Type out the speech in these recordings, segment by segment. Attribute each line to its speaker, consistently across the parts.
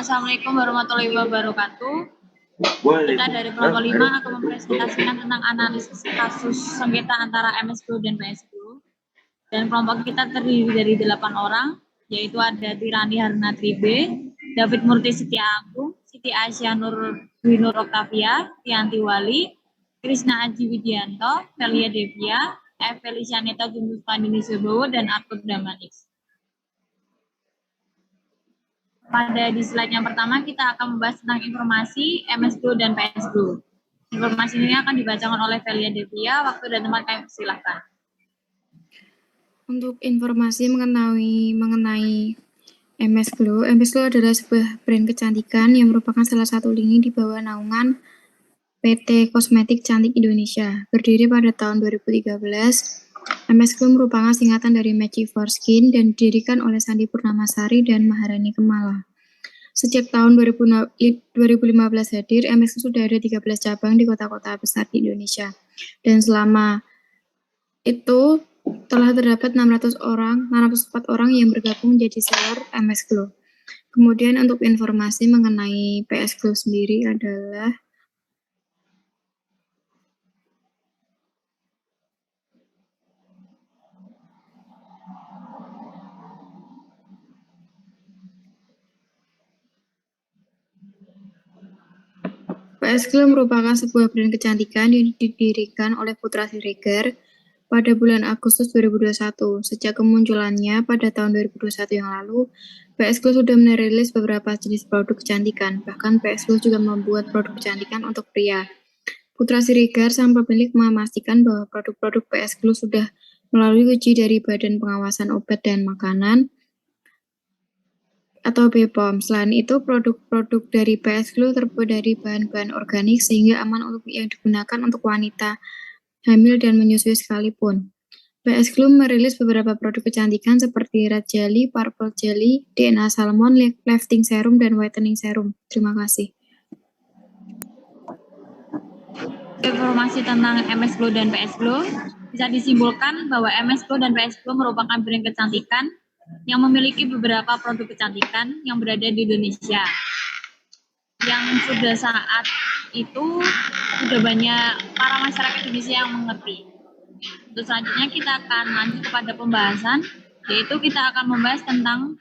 Speaker 1: Assalamualaikum warahmatullahi wabarakatuh. Kita dari kelompok 5 akan mempresentasikan tentang analisis kasus sengketa antara MSGO dan PSGO. Dan kelompok kita terdiri dari 8 orang, yaitu ada Tirani Haruna Tribe, David Murti Setia Agung, Siti Aisyah Nur Dwi Nur Oktavia, Tianti Wali, Krisna Aji Widianto, Velia Devia, Felicianita Jumbus Pandini Subowo, dan Arthur Damanix. Pada di slide yang pertama kita akan membahas tentang informasi MSGO dan PSGO. Informasi ini akan dibacakan oleh Velia Devia. Waktu dan tempat kami persilahkan.
Speaker 2: Untuk informasi mengenai MSGO adalah sebuah brand kecantikan yang merupakan salah satu lini di bawah naungan PT Kosmetik Cantik Indonesia. Berdiri pada tahun 2013, MSGO merupakan singkatan dari Magic for Skin dan didirikan oleh Sandi Purnamasari dan Maharani Kemala. Sejak tahun 2015 hadir, MSGO sudah ada 13 cabang di kota-kota besar di Indonesia. Dan selama itu telah terdapat 604 orang yang bergabung menjadi seller MSGO. Kemudian untuk informasi mengenai PSGO sendiri adalah PSGO merupakan sebuah brand kecantikan yang didirikan oleh Putra Siregar pada bulan Agustus 2021. Sejak kemunculannya pada tahun 2021 yang lalu, PSGO sudah merilis beberapa jenis produk kecantikan. Bahkan PSGO juga membuat produk kecantikan untuk pria. Putra Siregar sang pemilik memastikan bahwa produk-produk PSGO sudah melalui uji dari Badan Pengawasan Obat dan Makanan atau BPOM. Selain itu, produk-produk dari PSGO terbuat dari bahan-bahan organik sehingga aman untuk yang digunakan untuk wanita hamil dan menyusui sekalipun. PSGO merilis beberapa produk kecantikan seperti Red Jelly, Purple Jelly, DNA Salmon, Lifting Serum, dan Whitening Serum. Terima kasih.
Speaker 1: Informasi tentang MSGO dan PSGO bisa disimpulkan bahwa MSGO dan PSGO merupakan brand kecantikan yang memiliki beberapa produk kecantikan yang berada di Indonesia. Yang sudah saat itu sudah banyak para masyarakat Indonesia yang mengerti. Untuk selanjutnya kita akan lanjut kepada pembahasan, yaitu kita akan membahas tentang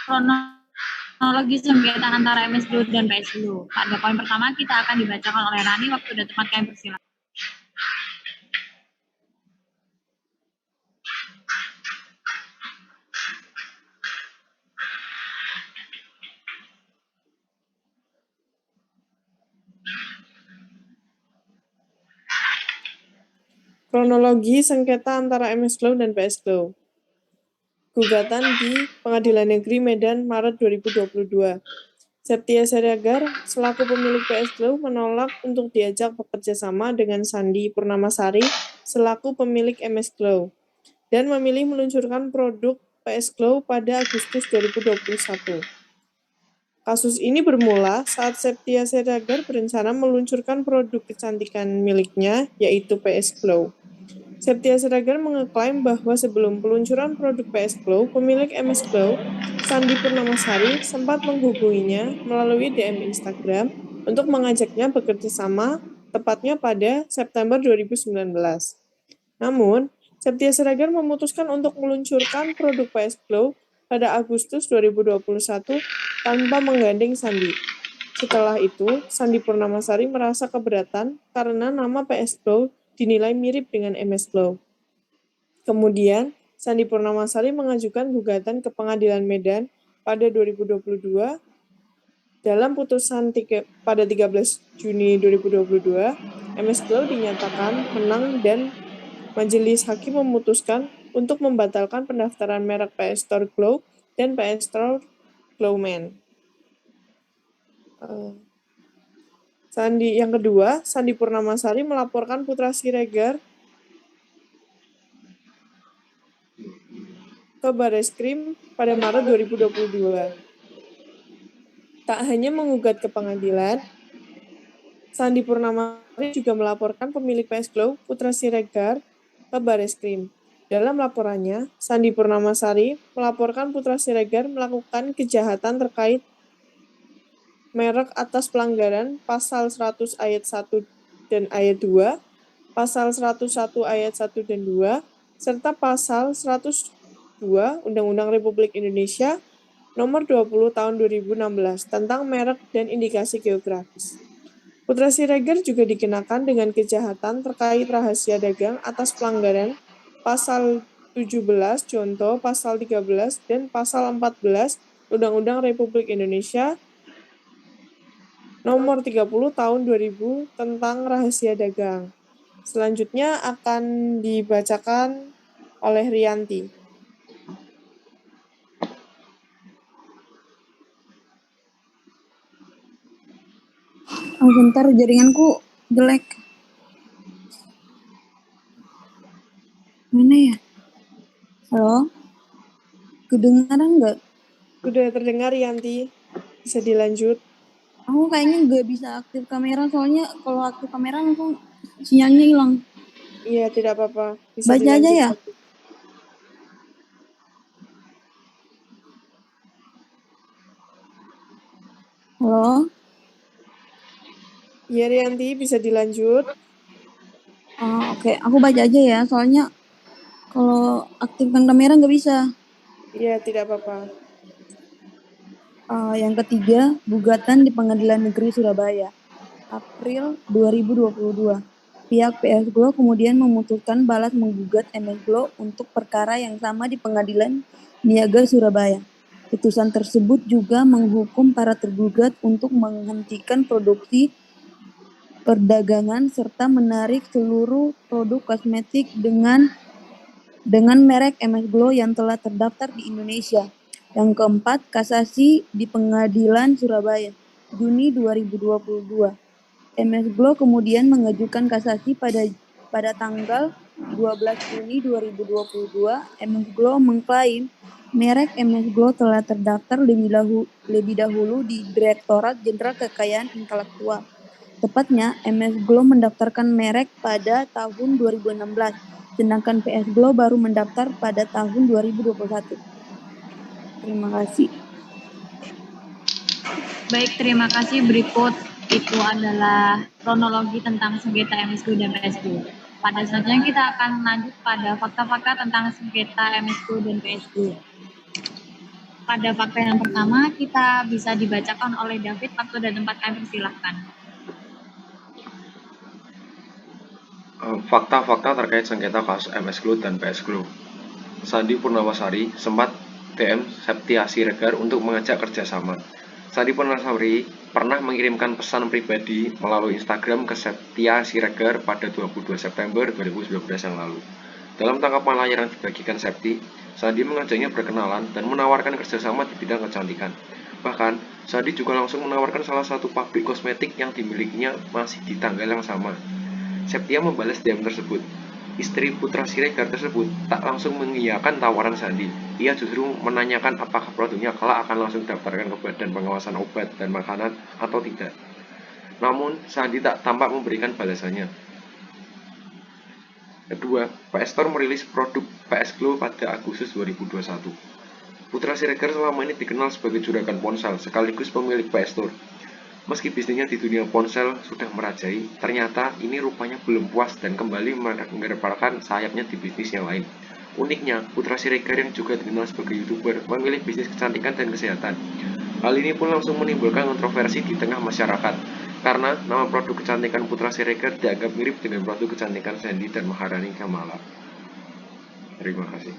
Speaker 1: kronologi sengketa antara MSGO dan PSGO. Pada poin pertama kita akan dibacakan oleh Rani. Waktu dan tempat kami persilakan.
Speaker 3: Kronologi sengketa antara MSGO dan PSGO. Gugatan di Pengadilan Negeri Medan Maret 2022. Septia Siregar selaku pemilik PSGO menolak untuk diajak bekerja sama dengan Sandi Purnamasari selaku pemilik MSGO dan memilih meluncurkan produk PSGO pada Agustus 2021. Kasus ini bermula saat Septia Siregar berencana meluncurkan produk kecantikan miliknya, yaitu PSGO. Septia Siregar mengeklaim bahwa sebelum peluncuran produk PSGO, pemilik MSGO, Sandi Purnamasari, sempat menghubunginya melalui DM Instagram untuk mengajaknya bekerja sama, tepatnya pada September 2019. Namun, Septia Siregar memutuskan untuk meluncurkan produk PSGO pada Agustus 2021 tanpa menggandeng Sandi. Setelah itu, Sandi Purnamasari merasa keberatan karena nama PSGO dinilai mirip dengan MSGO. Kemudian, Sandi Purnamasari mengajukan gugatan ke Pengadilan Medan pada 2022. Dalam putusan pada 13 Juni 2022, MSGO dinyatakan menang dan Majelis Hakim memutuskan untuk membatalkan pendaftaran merek PS Store Glow dan PS Store Glow Men. Yang kedua, Sandi Purnamasari melaporkan Putra Siregar ke Bareskrim pada Maret 2022. Tak hanya menggugat ke pengadilan, Sandi Purnamasari juga melaporkan pemilik PSGO, Putra Siregar, ke Bareskrim. Dalam laporannya, Sandi Purnamasari melaporkan Putra Siregar melakukan kejahatan terkait merek atas pelanggaran pasal 100 ayat 1 dan ayat 2, pasal 101 ayat 1 dan 2, serta pasal 102 Undang-Undang Republik Indonesia Nomor 20 Tahun 2016 tentang merek dan indikasi geografis. Putra Siregar juga dikenakan dengan kejahatan terkait rahasia dagang atas pelanggaran pasal 17 contoh pasal 13 dan pasal 14 Undang-Undang Republik Indonesia Nomor 30 Tahun 2000 tentang rahasia dagang. Selanjutnya akan dibacakan oleh Rianti.
Speaker 2: Oh, bentar, jaringanku jelek. Mana ya? Halo? Kedengaran nggak?
Speaker 3: Sudah terdengar, Rianti? Bisa dilanjut?
Speaker 2: Aku kayaknya nggak bisa aktif kamera, soalnya kalau aktif kamera langsung sinyalnya hilang.
Speaker 3: Iya, tidak apa-apa. Bisa
Speaker 2: Baca aja ya?
Speaker 3: dilanjut.
Speaker 2: Halo?
Speaker 3: Iya, Rianti, bisa dilanjut?
Speaker 2: Oke. Aku baca aja ya, soalnya kalau aktifkan kamera nggak bisa.
Speaker 3: Iya, tidak apa-apa.
Speaker 2: Yang ketiga, gugatan di Pengadilan Negeri Surabaya, April 2022. Pihak PS Glo kemudian memutuskan balas menggugat MS Glo untuk perkara yang sama di Pengadilan Niaga Surabaya. Putusan tersebut juga menghukum para tergugat untuk menghentikan produksi, perdagangan, serta menarik seluruh produk kosmetik dengan merek MS Glo yang telah terdaftar di Indonesia. Yang keempat, kasasi di Pengadilan Surabaya, Juni 2022. MS Glo kemudian mengajukan kasasi pada tanggal 12 Juni 2022. MS Glo mengklaim merek MS Glo telah terdaftar lebih dahulu di Direktorat Jenderal Kekayaan Intelektual. Tepatnya, MS Glo mendaftarkan merek pada tahun 2016, sedangkan PS Glo baru mendaftar pada tahun 2021. Terima kasih.
Speaker 1: Baik, terima kasih. Berikut itu adalah kronologi tentang sengketa MSQ dan PSQ. Pada selanjutnya kita akan lanjut pada fakta-fakta tentang sengketa MSQ dan PSQ. Pada fakta yang pertama, kita bisa dibacakan oleh David. Waktu dan tempat kami persilahkan.
Speaker 4: Fakta-fakta terkait sengketa kasus MS Glo dan PS Glo. Sandi Purnawasari sempat DM Septia Siregar untuk mengajak kerjasama. Sandi Purnawasari pernah mengirimkan pesan pribadi melalui Instagram ke Septia Siregar pada 22 September 2019 yang lalu. Dalam tangkapan layar yang dibagikan Septi, Sandi mengajaknya berkenalan dan menawarkan kerjasama di bidang kecantikan. Bahkan, Sandi juga langsung menawarkan salah satu pabrik kosmetik yang dimilikinya masih di tanggal yang sama. Septia membalas DM tersebut. Istri Putra Siregar tersebut tak langsung mengiyakan tawaran Sandi. Ia justru menanyakan apakah produknya kelak akan langsung daftarkan ke Badan Pengawasan Obat dan Makanan atau tidak. Namun, Sandi tak tampak memberikan balasannya. Kedua, PS Store merilis produk PS Glo pada Agustus 2021. Putra Siregar selama ini dikenal sebagai juragan ponsel sekaligus pemilik PS Store. Meski bisnisnya di dunia ponsel sudah merajai, ternyata ini rupanya belum puas dan kembali mengedepankan sayapnya di bisnis yang lain. Uniknya, Putra Siregar yang juga dikenal sebagai YouTuber memilih bisnis kecantikan dan kesehatan. Hal ini pun langsung menimbulkan kontroversi di tengah masyarakat, karena nama produk kecantikan Putra Siregar dianggap mirip dengan produk kecantikan Sandy dan Maharani Kamala. Terima kasih.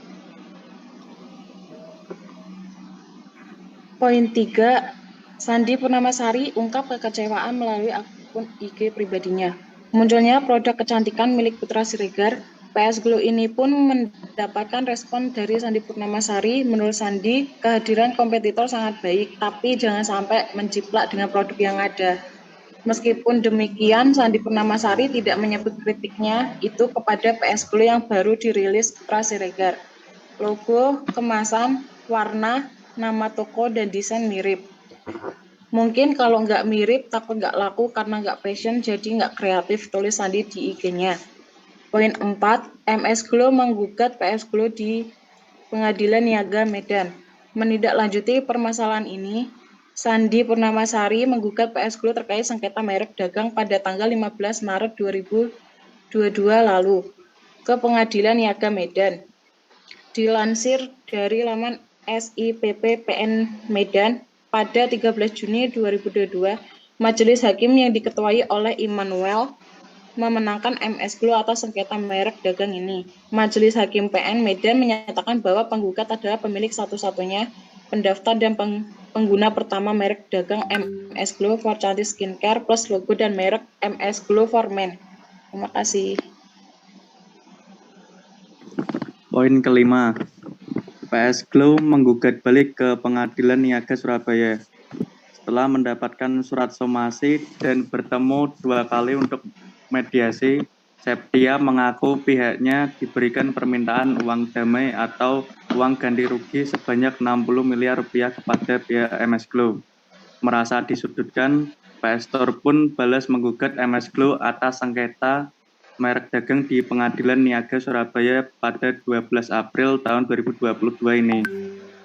Speaker 5: Poin 3. Sandi Purnamasari ungkap kekecewaan melalui akun IG pribadinya. Munculnya produk kecantikan milik Putra Siregar, PS Glo ini pun mendapatkan respon dari Sandi Purnamasari. Menurut Sandi, kehadiran kompetitor sangat baik, tapi jangan sampai menjiplak dengan produk yang ada. Meskipun demikian, Sandi Purnamasari tidak menyebut kritiknya itu kepada PS Glo yang baru dirilis Putra Siregar. Logo, kemasan, warna, nama toko, dan desain mirip. Mungkin kalau nggak mirip, takut nggak laku karena nggak passion, jadi nggak kreatif, tulis Sandi di IG-nya. Poin 4, MS Glo menggugat PS Glo di Pengadilan Niaga Medan. Menindaklanjuti permasalahan ini, Sandi Purnamasari menggugat PS Glo terkait sengketa merek dagang pada tanggal 15 Maret 2022 lalu ke Pengadilan Niaga Medan. Dilansir dari laman SIPP PN Medan pada 13 Juni 2022, Majelis Hakim yang diketuai oleh Immanuel memenangkan MS Glo atas sengketa merek dagang ini. Majelis Hakim PN Medan menyatakan bahwa penggugat adalah pemilik satu-satunya pendaftar dan pengguna pertama merek dagang MS Glo for Cantik Skincare plus logo dan merek MS Glo for Men. Terima kasih.
Speaker 6: Poin kelima, PS Glo menggugat balik ke Pengadilan Niaga Surabaya setelah mendapatkan surat somasi dan bertemu 2 kali untuk mediasi. Septia mengaku pihaknya diberikan permintaan uang damai atau uang ganti rugi sebanyak 60 miliar rupiah kepada pihak MS Glo. Merasa disudutkan, PS Store pun balas menggugat MS Glo atas sengketa merek dagang di Pengadilan Niaga Surabaya pada 12 April tahun 2022 ini.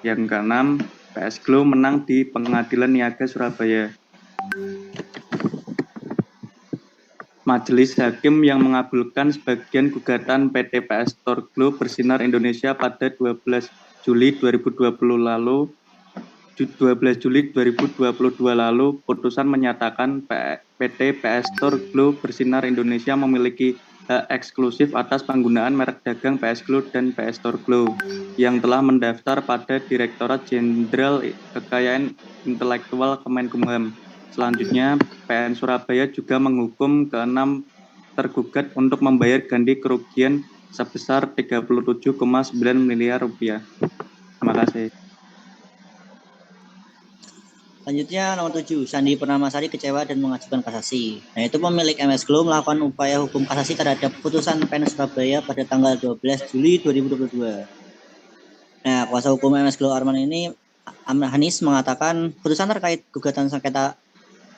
Speaker 6: Yang keenam, PS Glo menang di Pengadilan Niaga Surabaya. Majelis Hakim yang mengabulkan sebagian gugatan PT PS Store Glo Bersinar Indonesia pada 12 Juli 2022 lalu, putusan menyatakan PT PS Store Glo Bersinar Indonesia memiliki hak eksklusif atas penggunaan merek dagang PS Glo dan PS Store Glo yang telah mendaftar pada Direktorat Jenderal Kekayaan Intelektual Kemenkumham. Selanjutnya, PN Surabaya juga menghukum ke-6 tergugat untuk membayar ganti kerugian sebesar 37,9 miliar rupiah. Terima kasih.
Speaker 7: Selanjutnya nomor 7, Sandi Purnamasari kecewa dan mengajukan kasasi. Nah, itu pemilik MS Glo melakukan upaya hukum kasasi terhadap putusan PN Surabaya pada tanggal 12 Juli 2022. Nah, kuasa hukum MS Glo Arman ini, Hanis, mengatakan putusan terkait gugatan sengketa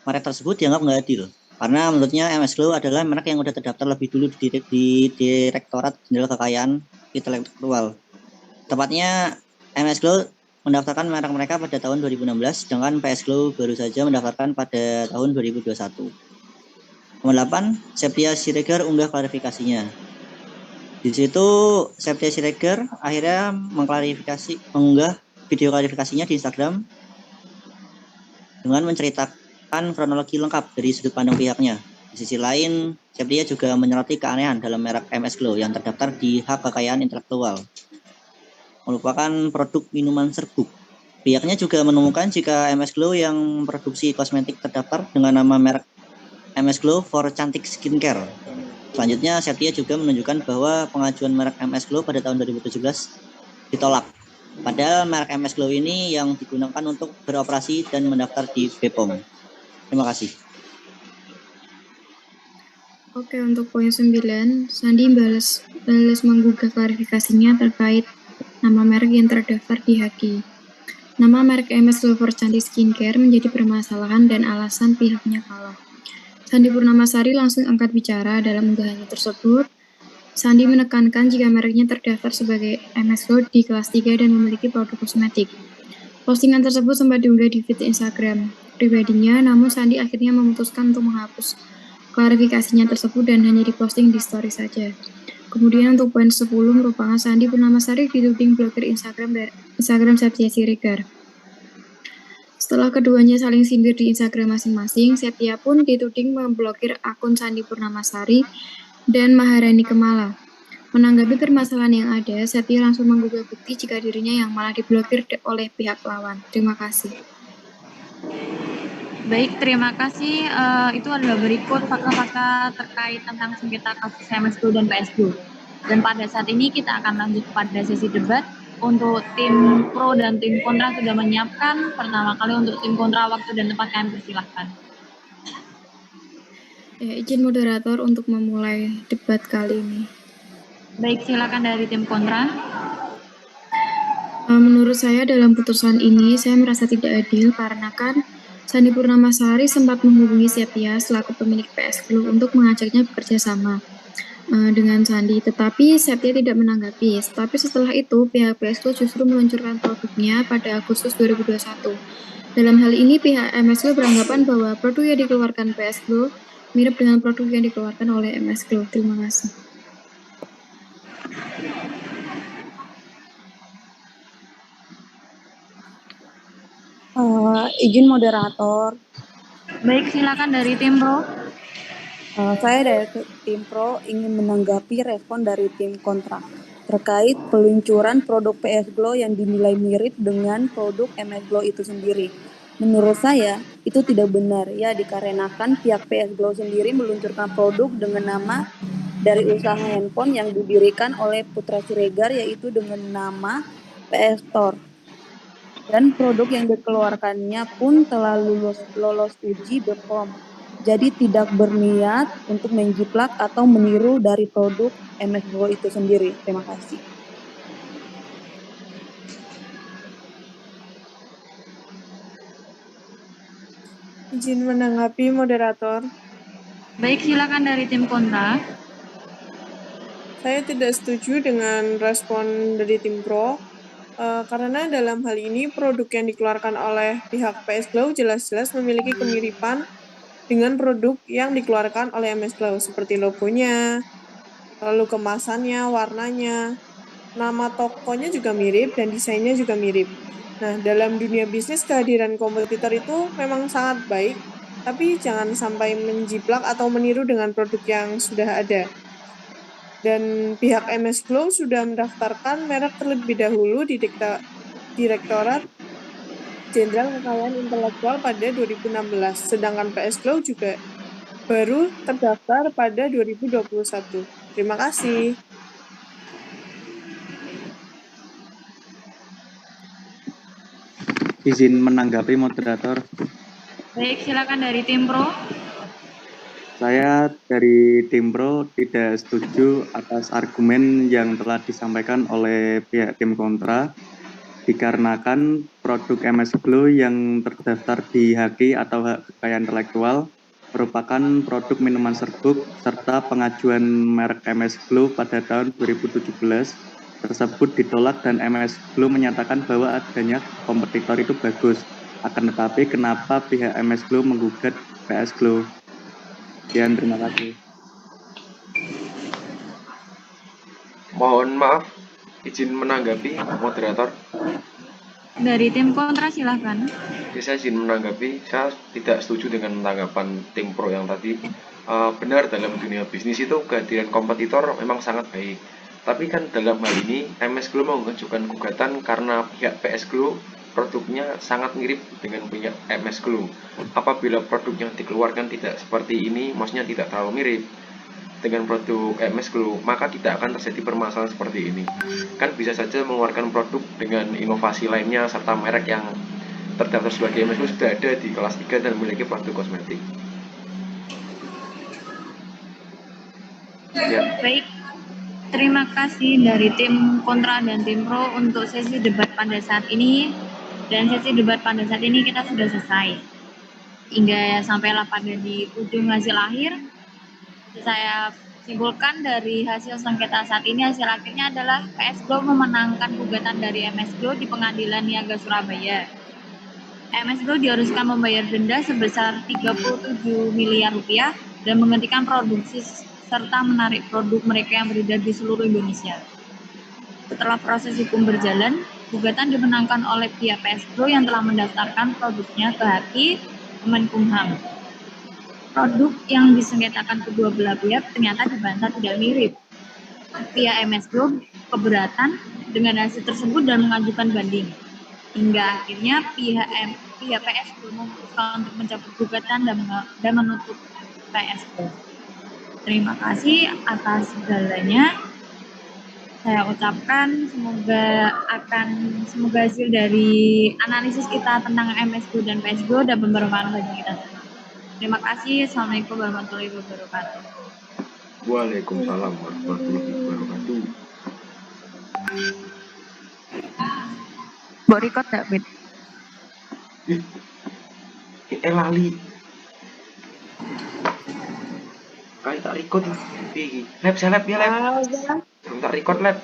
Speaker 7: merek tersebut dianggap nggak adil. Karena menurutnya MS Glo adalah merek yang sudah terdaftar lebih dulu di Direktorat Jenderal Kekayaan Intelektual. Tepatnya MS Glo mendaftarkan merek mereka pada tahun 2016, sedangkan PS Glo baru saja mendaftarkan pada tahun 2021. Nomor 8, Septia Siregar unggah klarifikasinya. Di situ Septia Siregar akhirnya mengunggah video klarifikasinya di Instagram dengan menceritakan kronologi lengkap dari sudut pandang pihaknya. Di sisi lain, Septia juga menyoroti keanehan dalam merek MS Glo yang terdaftar di hak kekayaan intelektual, merupakan produk minuman serbuk. Pihaknya juga menemukan jika MS Glo yang memproduksi kosmetik terdaftar dengan nama merek MS Glo for Cantik Skincare. Selanjutnya, Septia juga menunjukkan bahwa pengajuan merek MS Glo pada tahun 2017 ditolak. Padahal merek MS Glo ini yang digunakan untuk beroperasi dan mendaftar di BPOM. Terima kasih.
Speaker 2: Oke, untuk poin 9, Sandi balas menggugah klarifikasinya terkait nama merek yang terdaftar di HAKI. Nama merek MS Glo for Cantik Skincare menjadi permasalahan dan alasan pihaknya kalah. Sandi Purnamasari langsung angkat bicara dalam unggahannya tersebut. Sandi menekankan jika mereknya terdaftar sebagai MS Glo di kelas 3 dan memiliki produk kosmetik. Postingan tersebut sempat diunggah di feed Instagram pribadinya, namun Sandi akhirnya memutuskan untuk menghapus klarifikasinya tersebut dan hanya diposting di story saja. Kemudian untuk poin 10 merupakan Sandi Purnamasari dituding blokir Instagram Septia Siregar. Setelah keduanya saling sindir di Instagram masing-masing, Septia pun dituding memblokir akun Sandi Purnamasari dan Maharani Kemala. Menanggapi permasalahan yang ada, Septia langsung menggugah bukti jika dirinya yang malah diblokir oleh pihak lawan. Terima kasih.
Speaker 1: Baik, terima kasih. Itu adalah berikut fakta-fakta terkait tentang sengketa kasus MS Glo dan PS Glo. Dan pada saat ini kita akan lanjut pada sesi debat. Untuk tim pro dan tim kontra sudah menyiapkan. Pertama kali untuk tim kontra, waktu dan tempat kami persilahkan.
Speaker 2: Ya, izin moderator untuk memulai debat kali ini.
Speaker 1: Baik, silakan dari tim kontra.
Speaker 2: Menurut saya dalam putusan ini saya merasa tidak adil karena kan Sandi Purnamasari sempat menghubungi Septia selaku pemilik PS Glo untuk mengajaknya bekerja sama dengan Sandi, tetapi Septia tidak menanggapi. Tapi setelah itu pihak PS Glo justru meluncurkan produknya pada Agustus 2021. Dalam hal ini, pihak MS Glow beranggapan bahwa produk yang dikeluarkan PS Glow mirip dengan produk yang dikeluarkan oleh MS Glow. Terima kasih.
Speaker 8: Izin moderator,
Speaker 1: Baik, silakan dari tim Pro.
Speaker 8: saya dari tim Pro ingin menanggapi respon dari tim kontra terkait peluncuran produk PS Glow yang dinilai mirip dengan produk MS Glow itu sendiri. Menurut saya, itu tidak benar ya, dikarenakan pihak PS Glow sendiri meluncurkan produk dengan nama dari usaha handphone yang didirikan oleh Putra Siregar, yaitu dengan nama PS Store. Dan produk yang dikeluarkannya pun telah lolos uji BPOM. Jadi tidak berniat untuk menjiplak atau meniru dari produk MS Glow itu sendiri. Terima kasih.
Speaker 3: Izin menanggapi moderator.
Speaker 1: Baik, silakan dari tim kontra.
Speaker 3: Saya tidak setuju dengan respon dari tim Pro, karena dalam hal ini produk yang dikeluarkan oleh pihak PS Glow jelas-jelas memiliki kemiripan dengan produk yang dikeluarkan oleh MS Glow, seperti logonya, lalu kemasannya, warnanya, nama tokonya juga mirip, dan desainnya juga mirip. Nah, dalam dunia bisnis, kehadiran kompetitor itu memang sangat baik, tapi jangan sampai menjiplak atau meniru dengan produk yang sudah ada. Dan pihak MS Glow sudah mendaftarkan merek terlebih dahulu di Direktorat Jenderal Kekayaan Intelektual pada 2016, sedangkan PS Glow juga baru terdaftar pada 2021. Terima kasih.
Speaker 6: Izin menanggapi moderator.
Speaker 1: Baik, silakan dari tim Pro.
Speaker 6: Saya dari tim Pro tidak setuju atas argumen yang telah disampaikan oleh pihak tim kontra, dikarenakan produk MS Glow yang terdaftar di HAKI atau Hak Kekayaan Intelektual merupakan produk minuman serbuk serta pengajuan merek MS Glow pada tahun 2017 tersebut ditolak dan MS Glow menyatakan bahwa adanya kompetitor itu bagus. Akan tetapi kenapa pihak MS Glow menggugat PS Glow? Sekian, terima kasih.
Speaker 4: Mohon maaf, izin menanggapi moderator.
Speaker 1: Dari tim kontra, silakan.
Speaker 4: Oke, saya izin menanggapi. Saya tidak setuju dengan tanggapan tim Pro yang tadi. Benar, dalam dunia bisnis itu kehadiran kompetitor memang sangat baik. Tapi kan dalam hal ini MS Glow mengajukan gugatan karena pihak PS Glow produknya sangat mirip dengan punya MS Glow. Apabila produk yang dikeluarkan tidak seperti ini, maksudnya tidak terlalu mirip dengan produk MS Glow, maka tidak akan terjadi permasalahan seperti ini. Kan bisa saja mengeluarkan produk dengan inovasi lainnya serta merek yang terdaftar sebagai MS Glow sudah ada di kelas 3 dan memiliki produk kosmetik. Ya.
Speaker 1: Baik, terima kasih dari tim kontra dan tim pro untuk sesi debat pada saat ini. Dan sesi debat pada saat ini kita sudah selesai. Hingga sampailah pada di ujung hasil akhir. Saya simpulkan dari hasil sengketa saat ini, hasil akhirnya adalah PS Glow memenangkan gugatan dari MS Glow di Pengadilan Niaga Surabaya. MS Glow diharuskan membayar denda sebesar 37 miliar rupiah dan menghentikan produksi serta menarik produk mereka yang beredar di seluruh Indonesia. Setelah proses hukum berjalan, gugatan dimenangkan oleh pihak PS Glow yang telah mendaftarkan produknya ke HAKI Kemenkumham. Produk yang disengketakan kedua belah pihak ternyata dibantah tidak mirip. Pihak MS Glow keberatan dengan hasil tersebut dan mengajukan banding. Hingga akhirnya pihak PS Glow memutuskan untuk mencabut gugatan dan menutup PS Glow. Terima kasih atas segalanya. Saya ucapkan semoga hasil dari analisis kita tentang MS Glow dan PS Glow dapat bermanfaat bagi kita semua. Terima kasih. Assalamualaikum warahmatullahi wabarakatuh.
Speaker 4: Waalaikumsalam warahmatullahi wabarakatuh.
Speaker 1: Mbok record gak, Bet?
Speaker 4: Lali. Kayak tak record. Lab, saya lab ya lab. Belum tak record lab.